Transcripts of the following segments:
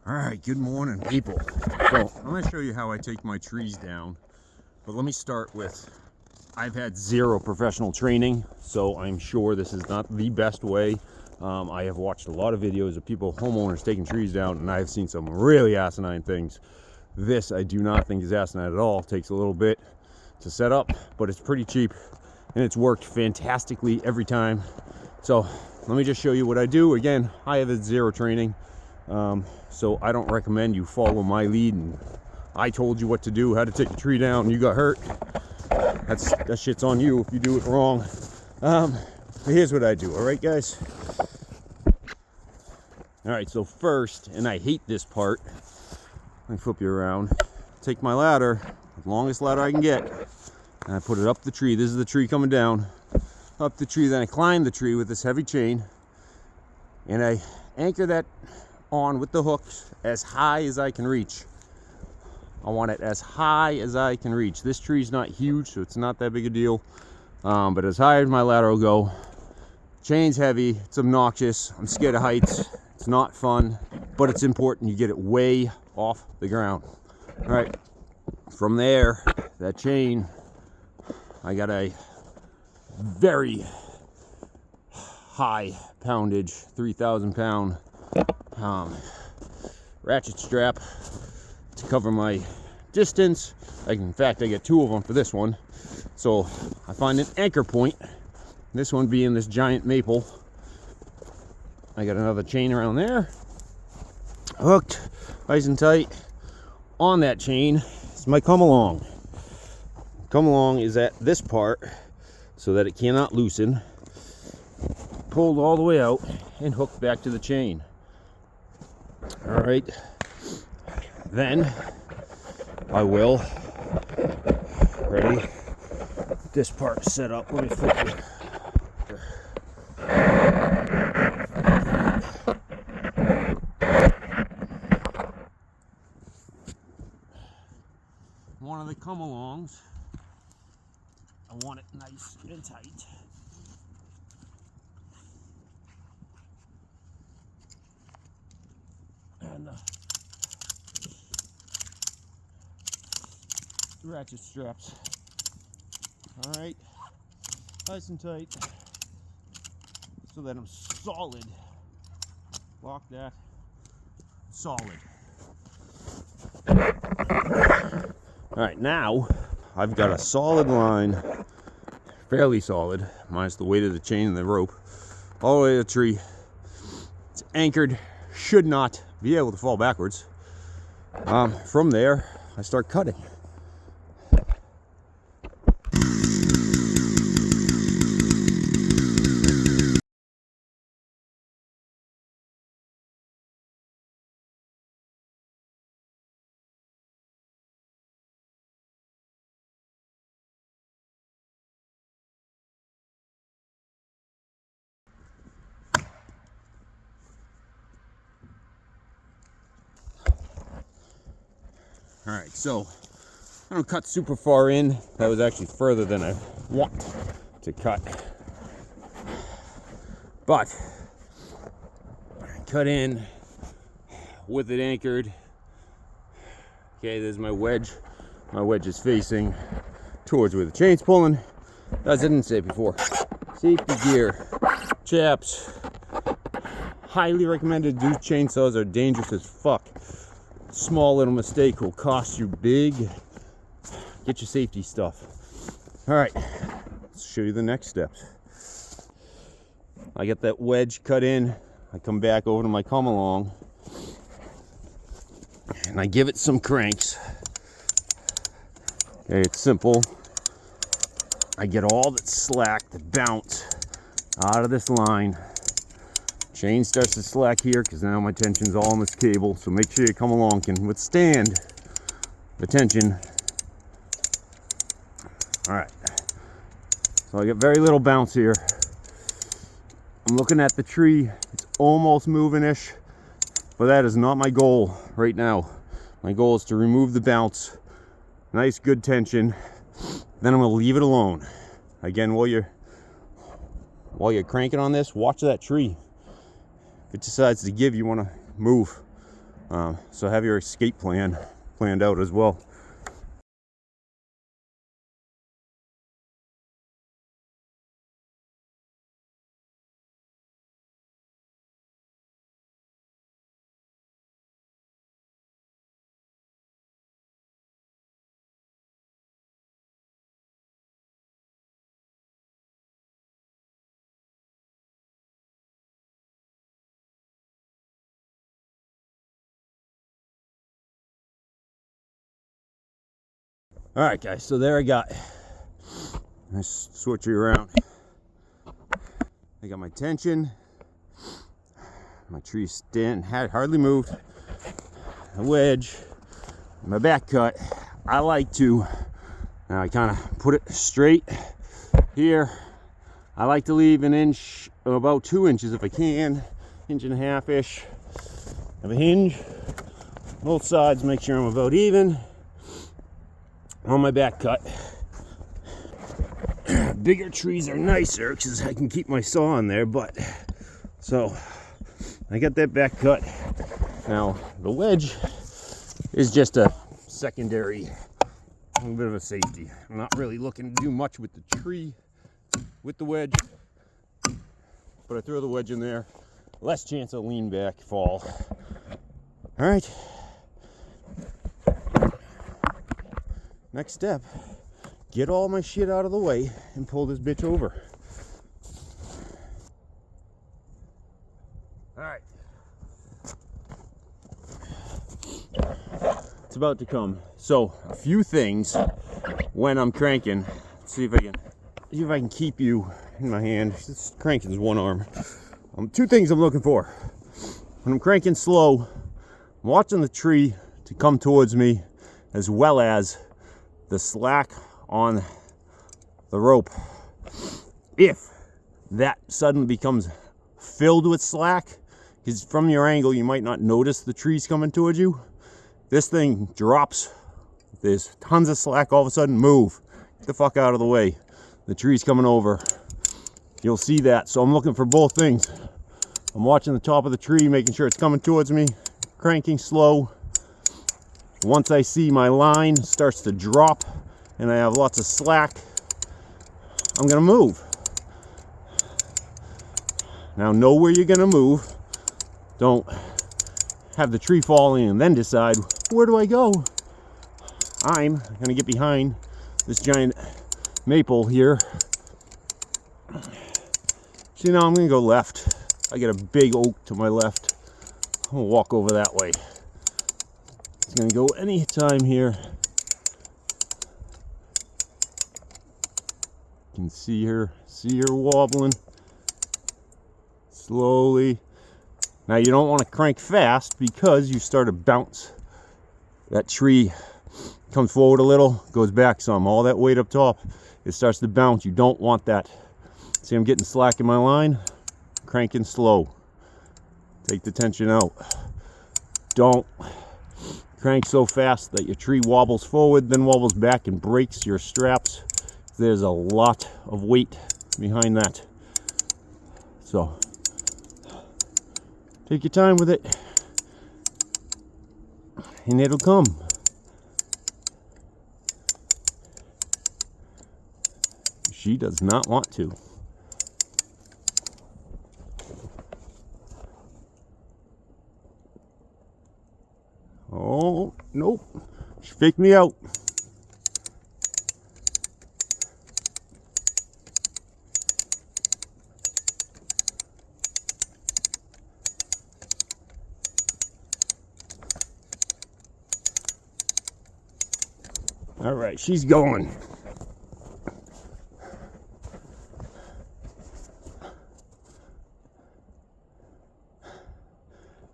All right, good morning, people. So I'm going to show you how I take my trees down, but let me start with, I've had zero professional training, so I'm sure this is not the best way. I have watched a lot of videos of people, homeowners, taking trees down, and I've seen some really asinine things. This I do not think is asinine at all. It takes a little bit to set up, but it's pretty cheap, and it's worked fantastically every time. So let me just show you what I do. Again, I have zero training. So I don't recommend you follow my lead and I told you what to do, how to take a tree down, and you got hurt. That shit's on you if you do it wrong. But here's what I do, all right, guys? All right, so first, and I hate this part, let me flip you around. Take my ladder, the longest ladder I can get, and I put it up the tree. This is the tree coming down, up the tree. Then I climb the tree with this heavy chain, and I anchor that on with the hooks as high as I can reach. I want it as high as I can reach. This tree's not huge, so it's not that big a deal, but as high as my ladder will go. Chain's heavy, it's obnoxious, I'm scared of heights, it's not fun, but it's important you get it way off the ground. All right, from there, that chain, I got a very high poundage, 3,000 pound ratchet strap to cover my distance. In fact, I get two of them for this one. So I find an anchor point, this one being this giant maple. I got another chain around there, hooked nice and tight. On that chain is my come along. Come along is at this part so that it cannot loosen. Pulled all the way out and hooked back to the chain. All right, then I will, ready, this part set up. Let me flip it. One of the come alongs, I want it nice and tight. And the ratchet straps. All right, nice and tight, so that I'm solid. Lock that, solid. All right, now I've got a solid line, fairly solid, minus the weight of the chain and the rope, all the way to the tree. It's anchored, should not be able to fall backwards. From there, I start cutting. All right, so I don't cut super far in. That was actually further than I want to cut. But I cut in with it anchored. Okay, there's my wedge. My wedge is facing towards where the chain's pulling. As I didn't say before, safety gear, chaps. Highly recommended. These chainsaws are dangerous as fuck. Small little mistake will cost you big. Get your safety stuff. All right, let's show you the next steps. I get that wedge cut in. I come back over to my come along and I give it some cranks. Okay, it's simple. I get all that slack, the bounce out of this line. Chain starts to slack here because now my tension's all on this cable, so make sure your come along can withstand the tension. All right, so I get very little bounce here. I'm looking at the tree, it's almost moving-ish, but that is not my goal right now. My goal is to remove the bounce, nice good tension, then I'm gonna leave it alone. Again, while you're cranking on this, watch that tree. If it decides to give, you want to move. So have your escape plan planned out as well. All right, guys, so there I got, let's switch it around. I got my tension, my tree stand had hardly moved, the wedge, my back cut. I like to, now I kind of put it straight here. I like to leave an inch, about 2 inches if I can, inch and a half-ish of a hinge. Both sides, make sure I'm about even on my back cut. Bigger trees are nicer because I can keep my saw in there, but so I got that back cut. Now the wedge is just a secondary, a little bit of a safety. I'm not really looking to do much with the tree with the wedge, but I throw the wedge in there, less chance of lean back fall. All right, next step, get all my shit out of the way and pull this bitch over. All right, it's about to come. So a few things when I'm cranking. Let's see if I can keep you in my hand. Just cranking is one arm. Two things I'm looking for when I'm cranking slow. I'm watching the tree to come towards me, as well as the slack on the rope. If that suddenly becomes filled with slack, because from your angle you might not notice the trees coming towards you, this thing drops, there's tons of slack, all of a sudden move, get the fuck out of the way, the tree's coming over. You'll see that. So I'm looking for both things. I'm watching the top of the tree, making sure it's coming towards me, cranking slow. Once I see my line starts to drop and I have lots of slack, I'm gonna move. Now know where you're gonna move. Don't have the tree falling and then decide, where do I go? I'm gonna get behind this giant maple here. See, now I'm gonna go left. I got a big oak to my left. I'm gonna walk over that way. It's gonna go any time here. You can see her wobbling slowly. Now you don't want to crank fast because you start to bounce. That tree comes forward a little, goes back some. All that weight up top, it starts to bounce. You don't want that. See, I'm getting slack in my line. Cranking slow. Take the tension out. Don't crank so fast that your tree wobbles forward, then wobbles back and breaks your straps. There's a lot of weight behind that. So take your time with it and it'll come. She does not want to. Oh, nope. She faked me out. All right, she's going.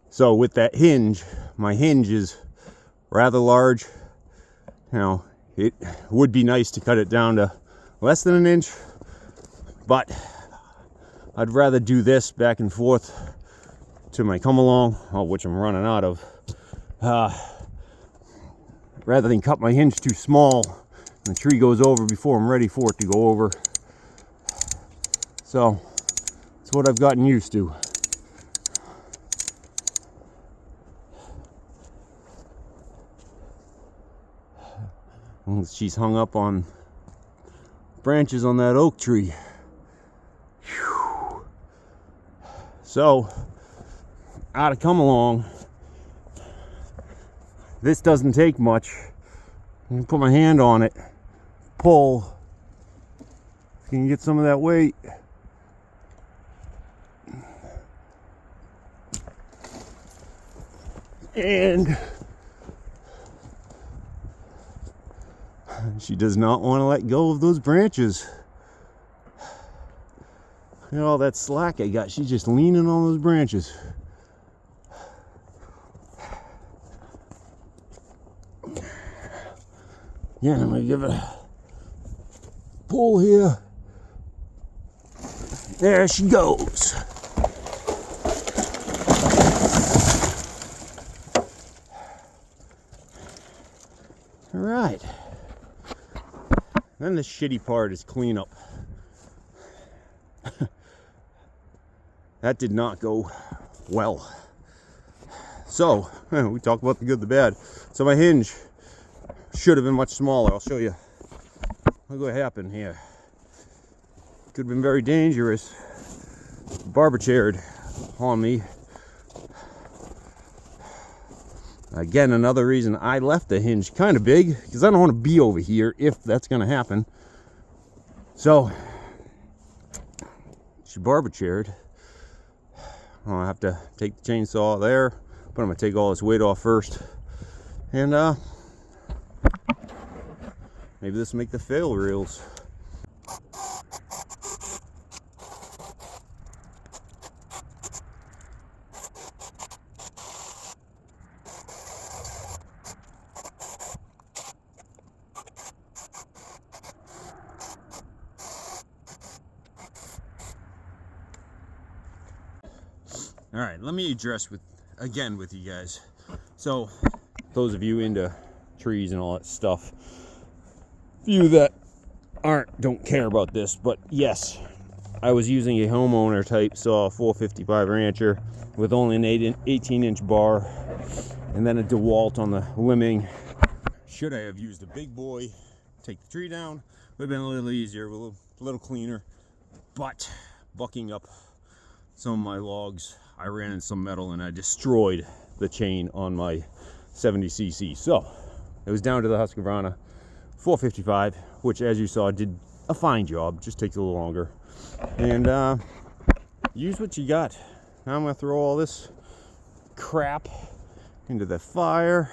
So with that hinge, my hinge is rather large. You know, it would be nice to cut it down to less than an inch, but I'd rather do this back and forth to my come along, which I'm running out of, rather than cut my hinge too small and the tree goes over before I'm ready for it to go over. So it's what I've gotten used to. She's hung up on branches on that oak tree. Whew. So, ought to come along. This doesn't take much. I'm gonna put my hand on it, pull. Can you get some of that weight? And she does not want to let go of those branches. Look at all that slack I got. She's just leaning on those branches. Yeah, I'm gonna give it a pull here. There she goes. All right. Then the shitty part is cleanup. That did not go well. So, we talked about the good, the bad. So my hinge should have been much smaller. I'll show you. Look what happened here. Could have been very dangerous. Barber chaired on me. Again, another reason I left the hinge kind of big, because I don't want to be over here if that's going to happen. So, she barber chaired. I'll have to take the chainsaw there, but I'm going to take all this weight off first. And maybe this will make the fail reels. All right, let me address again with you guys. So, those of you into trees and all that stuff, few that don't care about this, but yes, I was using a homeowner type saw, 455 Rancher, with only an 18-inch bar, and then a DeWalt on the limbing. Should I have used a big boy, take the tree down, would have been a little easier, a little cleaner, but bucking up some of my logs, I ran in some metal and I destroyed the chain on my 70cc. So it was down to the Husqvarna 455, which, as you saw, did a fine job. Just takes a little longer. And use what you got. Now I'm gonna throw all this crap into the fire.